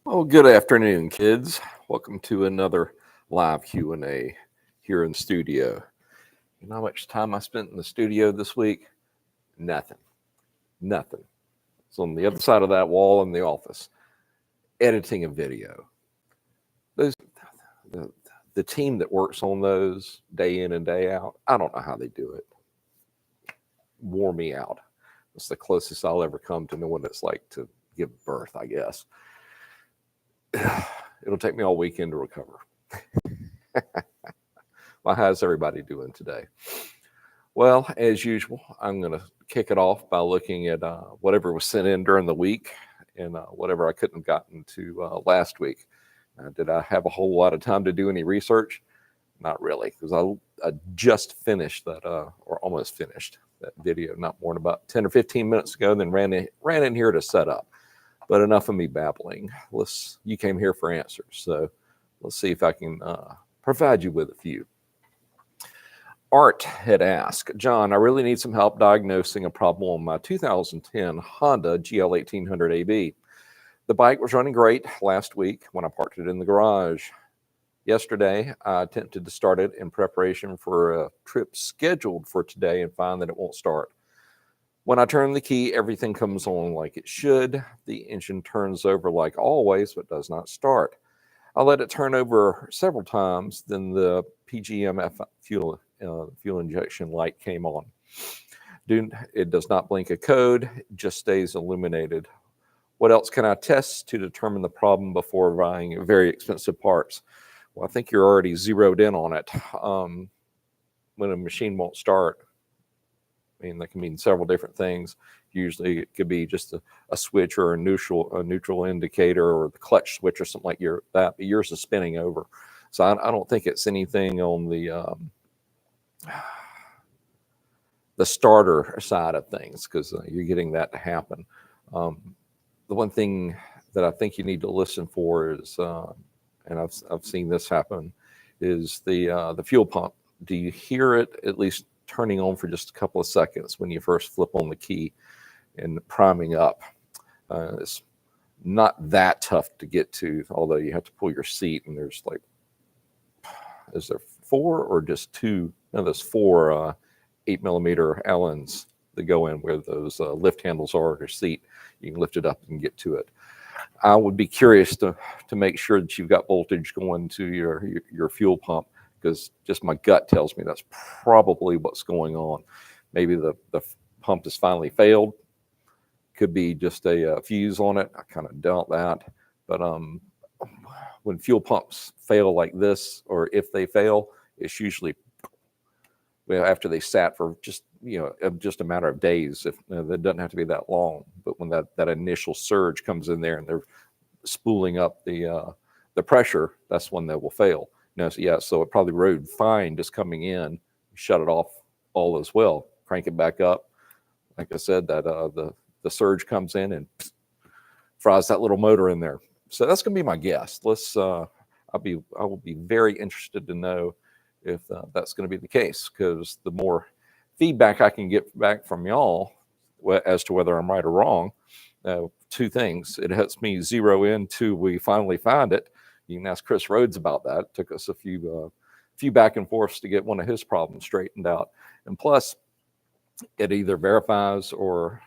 Well, good afternoon, kids. Welcome to another live Q&A here in studio. You know how much time I spent in the studio this week? Nothing. Nothing. It's on the other side of that wall in the office, editing a video. Those the, the team that works on those day in and day out, I don't know how they do it. Wore me out. It's the closest I'll ever come to knowing what it's like to give birth, I guess. It'll take me all weekend to recover. Well, how's everybody doing today? Well, as usual, I'm going to kick it off by looking at whatever was sent in during the week and whatever I couldn't have gotten to last week. Did I have a whole lot of time to do any research? Not really, because I just finished that, or almost finished that video, not more than about 10 or 15 minutes ago, then ran in here to set up. But enough of me babbling. You came here for answers, so let's see if I can provide you with a few. Art had asked, John, I really need some help diagnosing a problem on my 2010 Honda GL1800 AB. The bike was running great last week when I parked it in the garage. Yesterday, I attempted to start it in preparation for a trip scheduled for today and find that it won't start. When I turn the key, everything comes on like it should. The engine turns over like always, but does not start. I let it turn over several times, then the PGMF fuel injection light came on. It does not blink a code, it just stays illuminated. What else can I test to determine the problem before buying very expensive parts? Well, I think you're already zeroed in on it. When a machine won't start, I mean, that can mean several different things. Usually it could be just a switch or a neutral indicator or the clutch switch or something like that, but yours is spinning over. So I don't think it's anything on the starter side of things, because you're getting that to happen. The one thing that I think you need to listen for is, and I've seen this happen, is the fuel pump. Do you hear it at least turning on for just a couple of seconds when you first flip on the key and priming up? It's not that tough to get to, although you have to pull your seat, and there's like, is there 4 or just 2? No, there's 4 8mm Allens that go in where those lift handles are on your seat. You can lift it up and get to it. I would be curious to make sure that you've got voltage going to your fuel pump, because just my gut tells me that's probably what's going on. Maybe the pump has finally failed. Could be just a fuse on it. I kind of doubt that. But when fuel pumps fail like this, or if they fail, it's usually after they sat for just a matter of days. If that doesn't have to be that long, but when that initial surge comes in there and they're spooling up the pressure, that's when they will fail. So it probably rode fine just coming in. Shut it off all as well. Crank it back up. Like I said, that the surge comes in and fries that little motor in there. So that's going to be my guess. I will be very interested to know if that's going to be the case, because the more feedback I can get back from y'all as to whether I'm right or wrong, 2 things. It helps me zero in till we finally find it. You can ask Chris Rhodes about that. It took us a few back and forths to get one of his problems straightened out. And plus, it either verifies or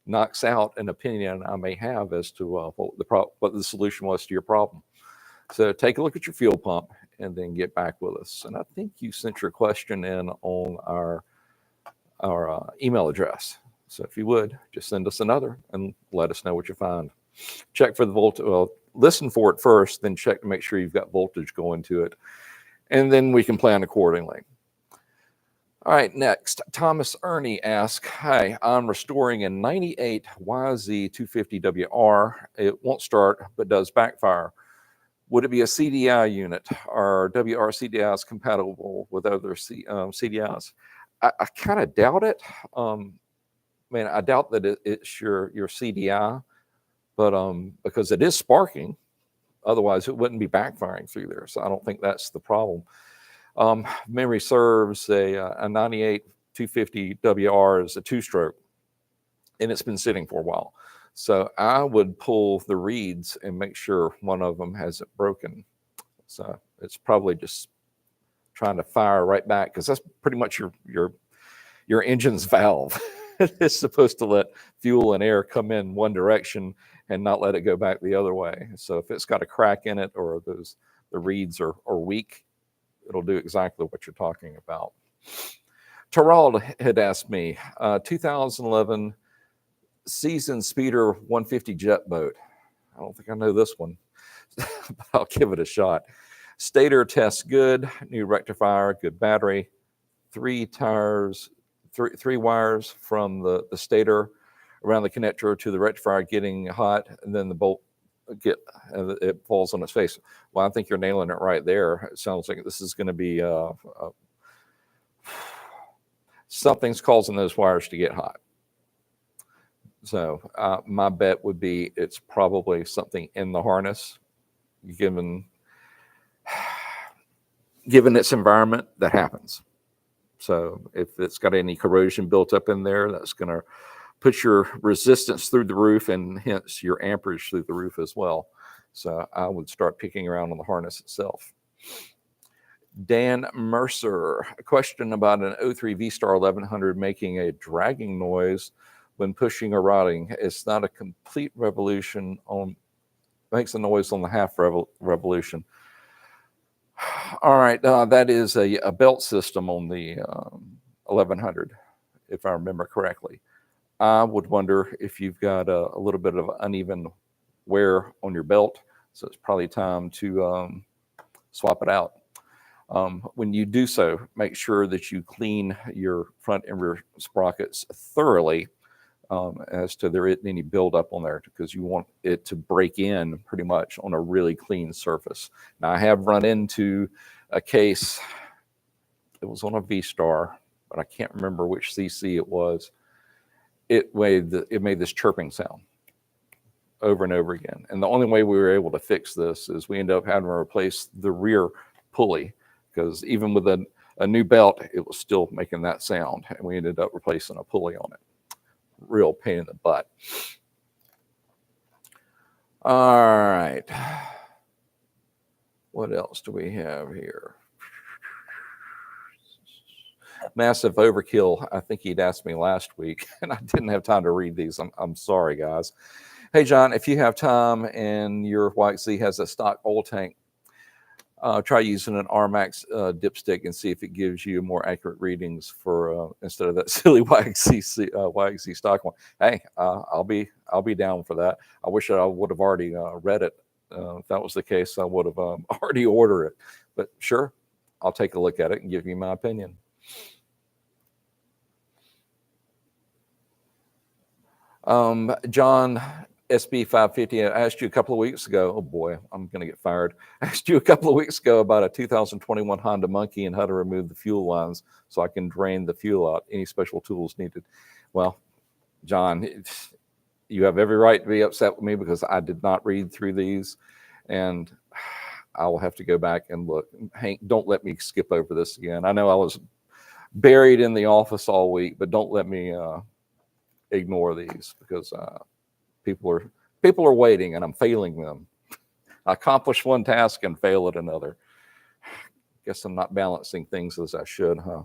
knocks out an opinion I may have as to what the solution was to your problem. So take a look at your fuel pump and then get back with us. And I think you sent your question in on our email address. So if you would, just send us another and let us know what you find. Check for the voltage. Well, listen for it first, then check to make sure you've got voltage going to it. And then we can plan accordingly. All right, next, Thomas Ernie asks, hi, I'm restoring a 98 YZ250WR. It won't start, but does backfire. Would it be a CDI unit? Are WR CDIs compatible with other CDIs? I kind of doubt it. I doubt that it's your CDI, but because it is sparking, otherwise it wouldn't be backfiring through there. So I don't think that's the problem. Memory serves, a 98 250 WR is a 2-stroke, and it's been sitting for a while. So I would pull the reeds and make sure one of them hasn't broken. So it's probably just trying to fire right back, because that's pretty much your engine's valve. It's supposed to let fuel and air come in one direction and not let it go back the other way. So if it's got a crack in it, or the reeds are weak, it'll do exactly what you're talking about. Terrell had asked me, 2011 season speeder 150 jet boat. I don't think I know this one, but I'll give it a shot. Stator tests good, new rectifier, good battery, three wires from the stator around the connector to the rectifier getting hot, and then the bolt it falls on its face. Well, I think you're nailing it right there. It sounds like this is going to be something's causing those wires to get hot. So my bet would be it's probably something in the harness, given its environment, that happens. So if it's got any corrosion built up in there, that's going to put your resistance through the roof, and hence your amperage through the roof as well. So I would start picking around on the harness itself. Dan Mercer, a question about an 03 V-Star 1100 making a dragging noise when pushing or routing. It's not a complete revolution makes a noise on the half revolution. All right, that is a belt system on the 1100, if I remember correctly. I would wonder if you've got a little bit of uneven wear on your belt, so it's probably time to swap it out. When you do so, make sure that you clean your front and rear sprockets thoroughly, as to there isn't any buildup on there, because you want it to break in pretty much on a really clean surface. Now, I have run into a case, it was on a V-Star, but I can't remember which CC it was. It made this chirping sound over and over again. And the only way we were able to fix this is we ended up having to replace the rear pulley, because even with a new belt, it was still making that sound, and we ended up replacing a pulley on it. Real pain in the butt. All right. What else do we have here? Massive overkill. I think he'd asked me last week, and I didn't have time to read these. I'm sorry, guys. Hey, John, if you have time and your YXZ has a stock oil tank, try using an RMAX dipstick and see if it gives you more accurate readings for instead of that silly YXZ stock one. Hey, I'll be down for that. I wish I would have already read it. If that was the case, I would have already ordered it. But sure, I'll take a look at it and give you my opinion. John SB 550, I asked you a couple of weeks ago, oh boy, I'm going to get fired. I asked you a couple of weeks ago about a 2021 Honda Monkey and how to remove the fuel lines so I can drain the fuel out. Any special tools needed? Well, John, you have every right to be upset with me, because I did not read through these, and I will have to go back and look. Hank, don't let me skip over this again. I know I was buried in the office all week, but don't let me ignore these, because people are waiting, and I'm failing them. I accomplish one task and fail at another. Guess I'm not balancing things as I should, huh?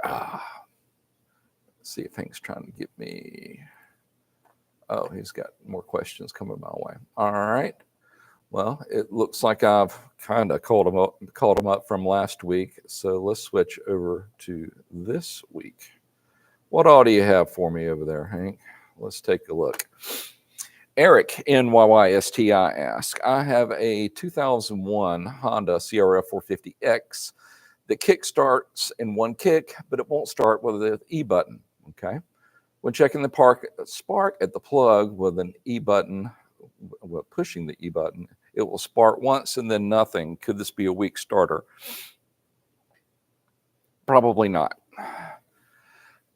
Let's see if Hank's trying to get me. Oh, he's got more questions coming my way. All right. Well, it looks like I've kind of called them up from last week. So let's switch over to this week. What all do you have for me over there, Hank? Let's take a look. Eric NYYSTI asks, I have a 2001 Honda CRF 450X that kick starts in one kick, but it won't start with the E button. Okay. When checking the spark at the plug with an E button, pushing the E button, it will spark once and then nothing. Could this be a weak starter? Probably not.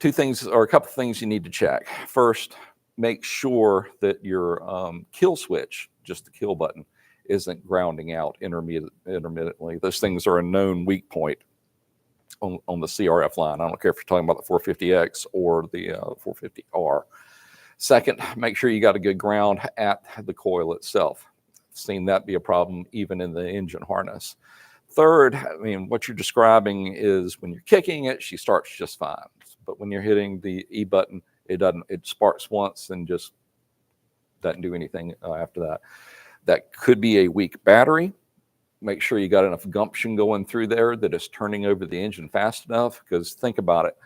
A couple things you need to check. First, make sure that your kill switch, just the kill button, isn't grounding out intermittently. Those things are a known weak point. on the CRF line. I don't care if you're talking about the 450X or the 450R. Second, make sure you got a good ground at the coil itself. I've seen that be a problem even in the engine harness. Third, I mean, what you're describing is when you're kicking it, she starts just fine. But when you're hitting the E button, it doesn't. It sparks once and just doesn't do anything after that. That could be a weak battery. Make sure you got enough gumption going through there that it's turning over the engine fast enough. Because think about it,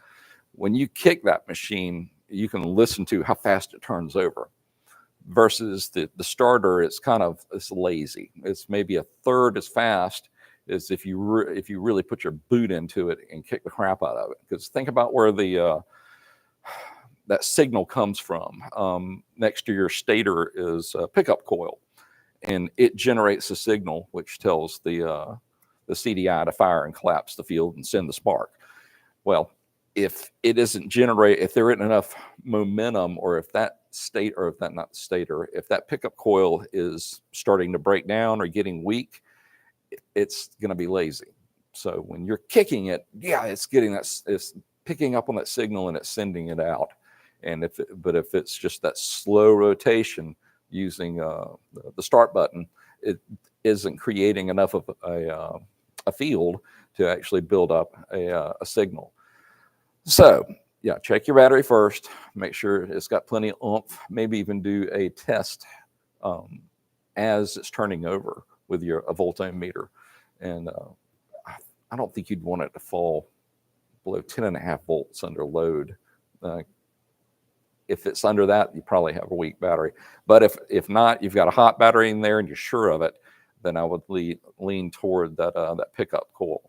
when you kick that machine, you can listen to how fast it turns over. Versus the starter, it's lazy. It's maybe a third as fast as if you really put your boot into it and kick the crap out of it. Because think about where the that signal comes from. Next to your stator is a pickup coil, and it generates a signal which tells the CDI to fire and collapse the field and send the spark. Well, if it isn't if there isn't enough momentum, or if that pickup coil is starting to break down or getting weak, it's going to be lazy. So when you're kicking it, it's picking up on that signal and it's sending it out. And if it's just that slow rotation using the start button, it isn't creating enough of a field to actually build up a signal. So check your battery first. Make sure it's got plenty of oomph. Maybe even do a test as it's turning over with a voltmeter. And I don't think you'd want it to fall below 10.5 volts under load. If it's under that, you probably have a weak battery. But if not, you've got a hot battery in there and you're sure of it, then I would lean toward that pickup coil.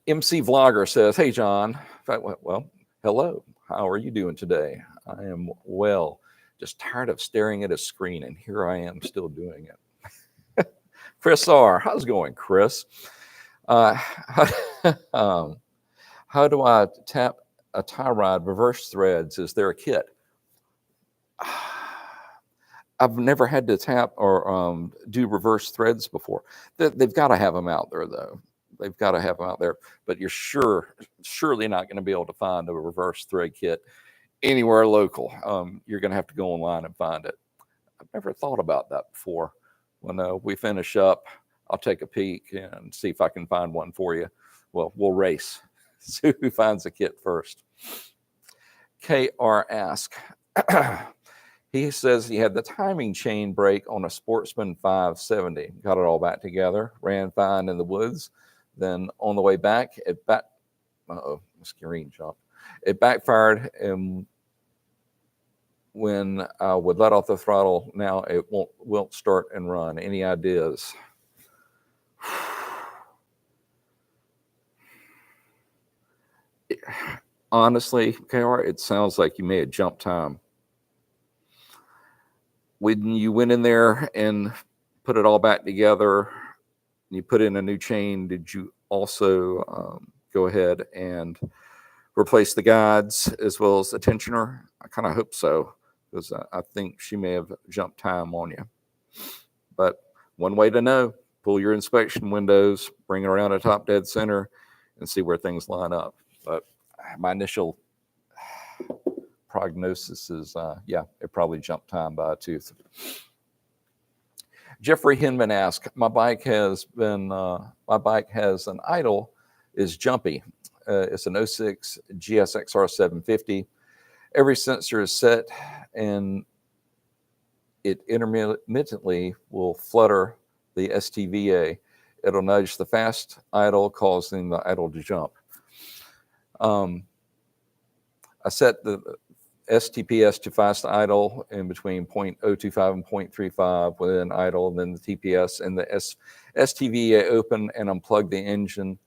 MC Vlogger says, "Hey, John." Well, hello. How are you doing today? I am well. Just tired of staring at a screen, and here I am still doing it. Chris R. How's it going, Chris? How do I tap a tie rod reverse threads? Is there a kit? I've never had to tap or do reverse threads before. They've got to have them out there, though. They've got to have them out there, but you're surely not going to be able to find a reverse thread kit anywhere local. You're going to have to go online and find it. I've never thought about that before. When we finish up, I'll take a peek and see if I can find one for you. Well, we'll race. See who finds the kit first. KR asks, he says he had the timing chain break on a Sportsman 570. Got it all back together. Ran fine in the woods. Then on the way back, screen jump. It backfired, and when I would let off the throttle, now it won't start and run. Any ideas? Honestly, KR, it sounds like you may have jumped time. When you went in there and put it all back together, you put in a new chain, did you also go ahead and replace the guides as well as the tensioner? I kind of hope so, because I think she may have jumped time on you. But one way to know, pull your inspection windows, bring it around to top dead center, and see where things line up. But my initial prognosis is, it probably jumped time by a tooth. Jeffrey Hinman asks, my bike has an idle, is jumpy. It's an 06 GSXR 750. Every sensor is set, and it intermittently will flutter the STVA. It'll nudge the fast idle, causing the idle to jump. I set the STPS to fast idle in between 0.025 and 0.35 within idle, and then the TPS and the STVA open and unplug the engine,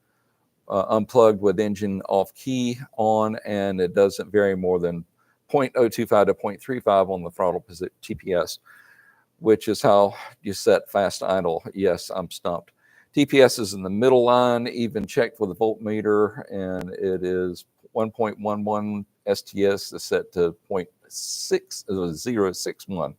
unplugged with engine off key on, and it doesn't vary more than 0.025 to 0.35 on the throttle TPS, which is how you set fast idle. Yes, I'm stumped. TPS is in the middle line, even checked with the voltmeter, and it is 1.11. STS is set to 0.6061.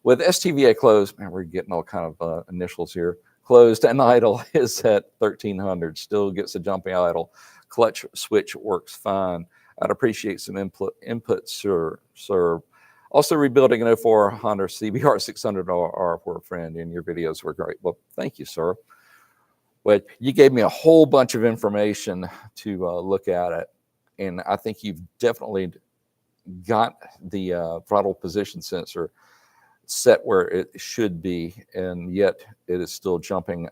With STVA closed, man, we're getting all kind of initials here. closed and idle is at 1300. Still gets a jumping idle. Clutch switch works fine. I'd appreciate some input, sir. Also rebuilding an 04 Honda CBR 600R for a friend, and your videos were great. Well, thank you, sir. But you gave me a whole bunch of information to look at it, and I think you've definitely got the throttle position sensor set where it should be, and yet it is still jumping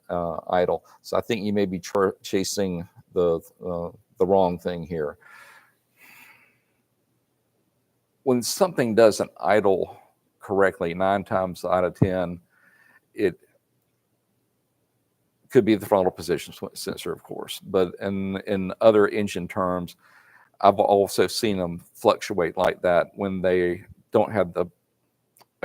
idle. So I think you may be chasing the wrong thing here. When something doesn't idle correctly, 9 times out of 10, it could be the throttle position sensor, of course. But in other engine terms, I've also seen them fluctuate like that when they don't have a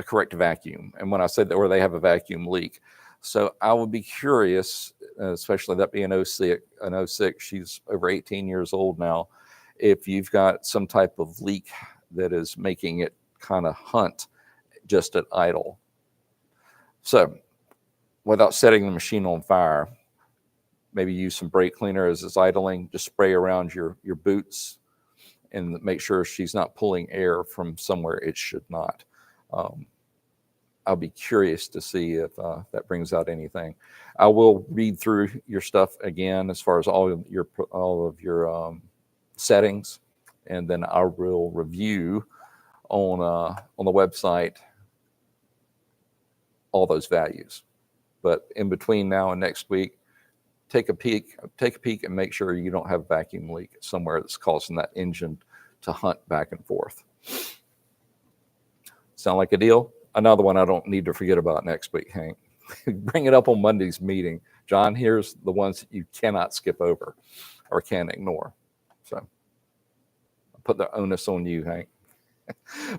correct vacuum. And when I say that, or they have a vacuum leak. So I would be curious, especially that being an 06, she's over 18 years old now, if you've got some type of leak that is making it kind of hunt just at idle. So without setting the machine on fire, maybe use some brake cleaner as it's idling, just spray around your boots and make sure she's not pulling air from somewhere it should not. I'll be curious to see if that brings out anything. I will read through your stuff again as far as all of your settings, and then I will review on the website all those values. But in between now and next week, take a peek and make sure you don't have a vacuum leak somewhere that's causing that engine to hunt back and forth. Sound like a deal? Another one I don't need to forget about next week, Hank. Bring it up on Monday's meeting. John, here's the ones that you cannot skip over or can ignore. So I'll put the onus on you, Hank.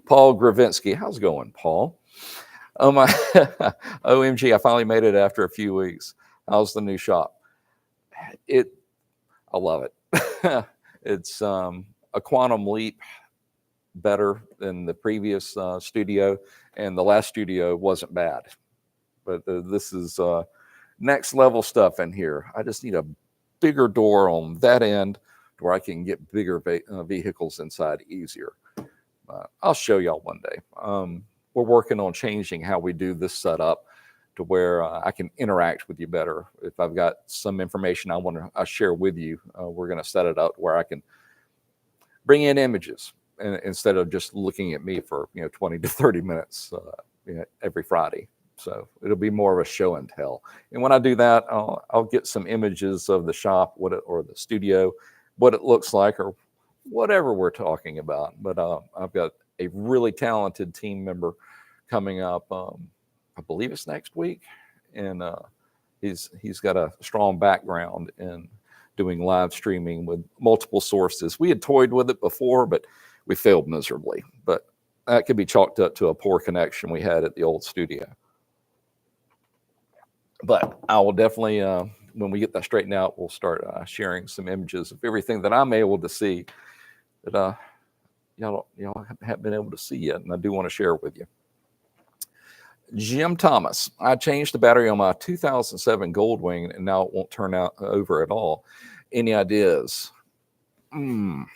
Paul Gravinsky, how's it going, Paul? Oh my, OMG, I finally made it after a few weeks. How's the new shop? I love it. It's a quantum leap better than the previous studio, and the last studio wasn't bad. But this is next level stuff in here. I just need a bigger door on that end where I can get bigger vehicles inside easier. I'll show y'all one day. We're working on changing how we do this setup to where I can interact with you better. If I've got some information I want to share with you, we're going to set it up where I can bring in images instead of just looking at me for 20 to 30 minutes every Friday. So it'll be more of a show and tell. And when I do that, I'll get some images of the shop, or the studio, what it looks like, or whatever we're talking about. But I've got a really talented team member coming up. I believe it's next week, and he's got a strong background in doing live streaming with multiple sources. We had toyed with it before, but we failed miserably. But that could be chalked up to a poor connection we had at the old studio. But I will definitely, when we get that straightened out, we'll start sharing some images of everything that I'm able to see that y'all haven't been able to see yet, and I do want to share with you. Jim Thomas, I changed the battery on my 2007 Goldwing, and now it won't turn out over at all. Any ideas? All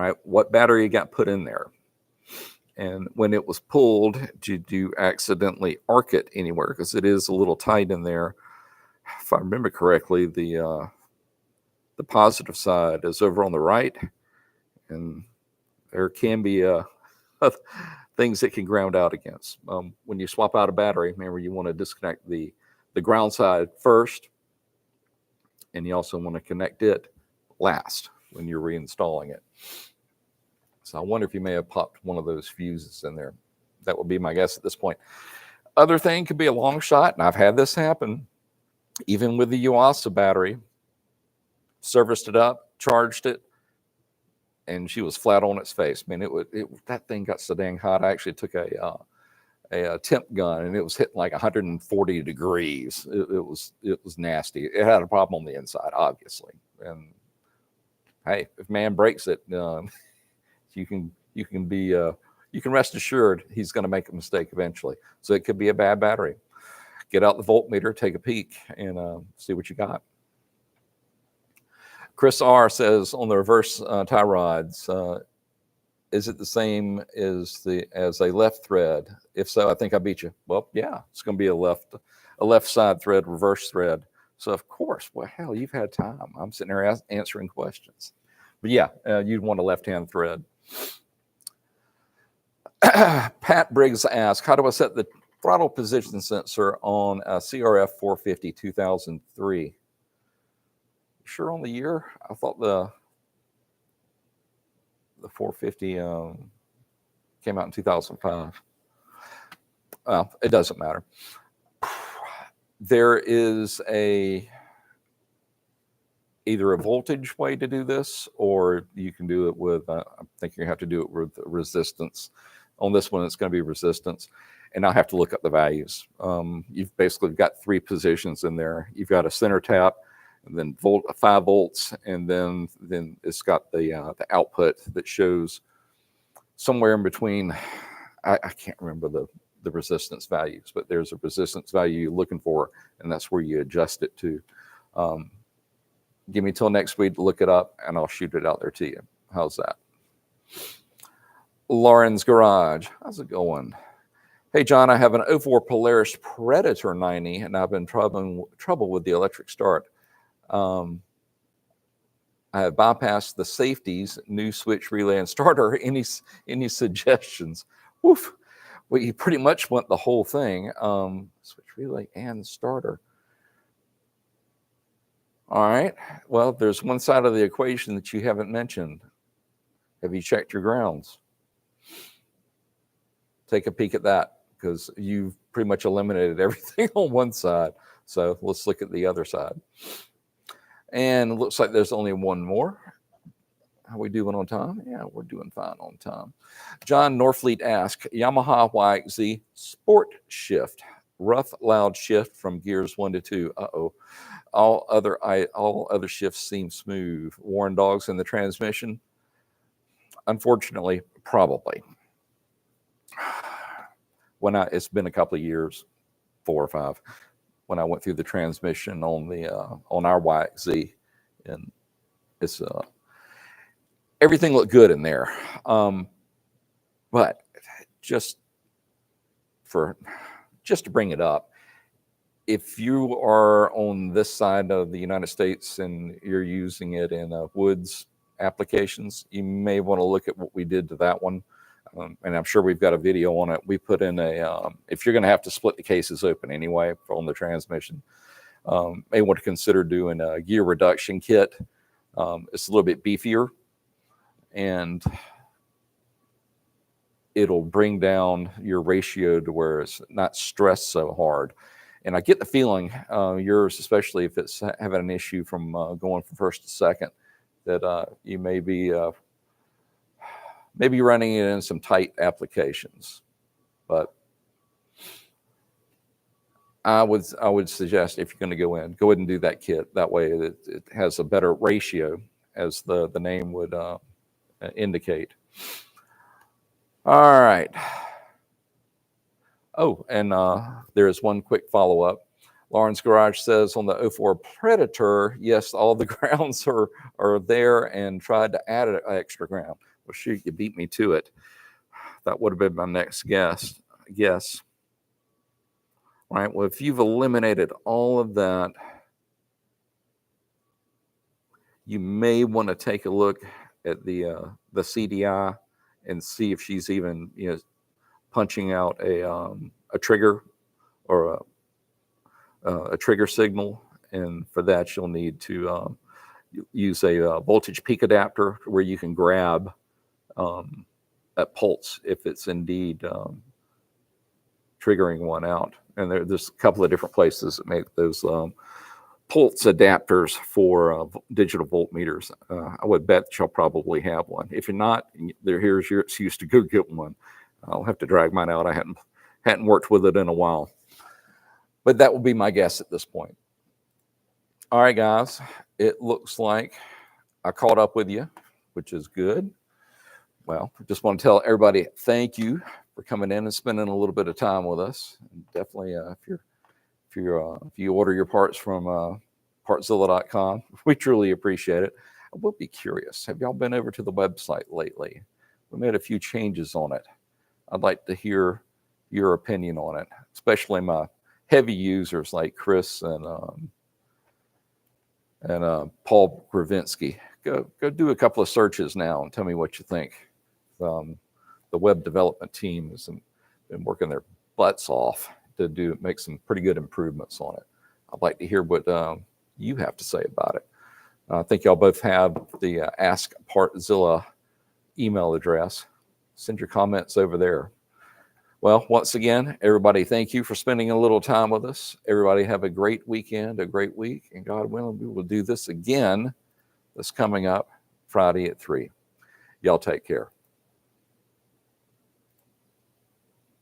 right, what battery got put in there? And when it was pulled, did you accidentally arc it anywhere? Because it is a little tight in there. If I remember correctly, the positive side is over on the right, and there can be things that can ground out against. When you swap out a battery, remember you want to disconnect the ground side first, and you also want to connect it last when you're reinstalling it. So I wonder if you may have popped one of those fuses in there. That would be my guess at this point. Other thing could be a long shot, and I've had this happen, even with the Yuasa battery. Serviced it up, charged it, and she was flat on its face. I mean, that thing got so dang hot. I actually took a temp gun, and it was hitting like 140 degrees. It was nasty. It had a problem on the inside, obviously. And hey, if man breaks it, you can you can rest assured he's going to make a mistake eventually. So it could be a bad battery. Get out the voltmeter, take a peek, and see what you got. Chris R says on the reverse tie rods, is it the same as a left thread? If so, I think I beat you. Well, yeah, it's going to be a left side thread, reverse thread. So of course, well, hell, you've had time. I'm sitting there answering questions. But yeah, you'd want a left-hand thread. Pat Briggs asks, how do I set the throttle position sensor on a CRF 450 2003? Sure on the year? I thought the 450 came out in 2005. Well, it doesn't matter. There is either a voltage way to do this, or you can do it with, I think you have to do it with resistance. On this one, it's going to be resistance. And I'll have to look up the values. You've basically got 3 positions in there. You've got a center tap, and then 5 volts, and then it's got the output that shows somewhere in between. I can't remember the resistance values, but there's a resistance value you're looking for, and that's where you adjust it to. Give me till next week to look it up, and I'll shoot it out there to you. How's that? Lauren's Garage. How's it going? Hey, John, I have an 04 Polaris Predator 90, and I've been trouble with the electric start. I have bypassed the safeties, new switch, relay, and starter. Any suggestions? Woof. Well, you pretty much want the whole thing. Switch, relay, and starter. All right. Well, there's one side of the equation that you haven't mentioned. Have you checked your grounds? Take a peek at that, because you've pretty much eliminated everything on one side. So let's look at the other side. And it looks like there's only one more. How are we doing on time? Yeah, we're doing fine on time. John Norfleet asks, Yamaha YXZ Sport Shift, rough, loud shift from gears 1 to 2. Uh-oh. All other shifts seem smooth. Worn dogs in the transmission? Unfortunately, probably. It's been a couple of years, 4 or 5, when I went through the transmission on our YXZ, and it's everything looked good in there. But just to bring it up, if you are on this side of the United States and you're using it in woods applications, you may want to look at what we did to that one. And I'm sure we've got a video on it. We put in if you're going to have to split the cases open anyway on the transmission, may want to consider doing a gear reduction kit. It's a little bit beefier, and it'll bring down your ratio to where it's not stressed so hard. And I get the feeling yours, especially if it's having an issue from going from first to second, that you may be maybe running it in some tight applications. But I would suggest, if you're going to go ahead and do that kit. That way it has a better ratio, as the name would indicate. All right. Oh, and there is one quick follow-up. Lauren's Garage says on the 04 Predator, yes, all the grounds are there, and tried to add an extra ground. Well, shoot, you beat me to it. That would have been my next guess. All right, well, if you've eliminated all of that, you may want to take a look at the CDI and see if she's even punching out a trigger or a trigger signal. And for that, you'll need to use a voltage peak adapter where you can grab that pulse if it's indeed triggering one out. And there's a couple of different places that make those pulse adapters for digital voltmeters. I would bet you'll probably have one. If you're not, here's your excuse to go get one. I'll have to drag mine out. I hadn't worked with it in a while. But that will be my guess at this point. All right, guys. It looks like I caught up with you, which is good. Well, I just want to tell everybody thank you for coming in and spending a little bit of time with us. And definitely, if you order your parts from Partzilla.com, we truly appreciate it. I will be curious. Have y'all been over to the website lately? We made a few changes on it. I'd like to hear your opinion on it, especially my heavy users like Chris and Paul Gravinsky. Go do a couple of searches now and tell me what you think. The web development team has been working their butts off to make some pretty good improvements on it. I'd like to hear what you have to say about it. I think y'all both have the Ask Partzilla email address. Send your comments over there. Well, once again, everybody, thank you for spending a little time with us. Everybody have a great weekend, a great week, and God willing, we will do this again this coming up Friday at 3. Y'all take care.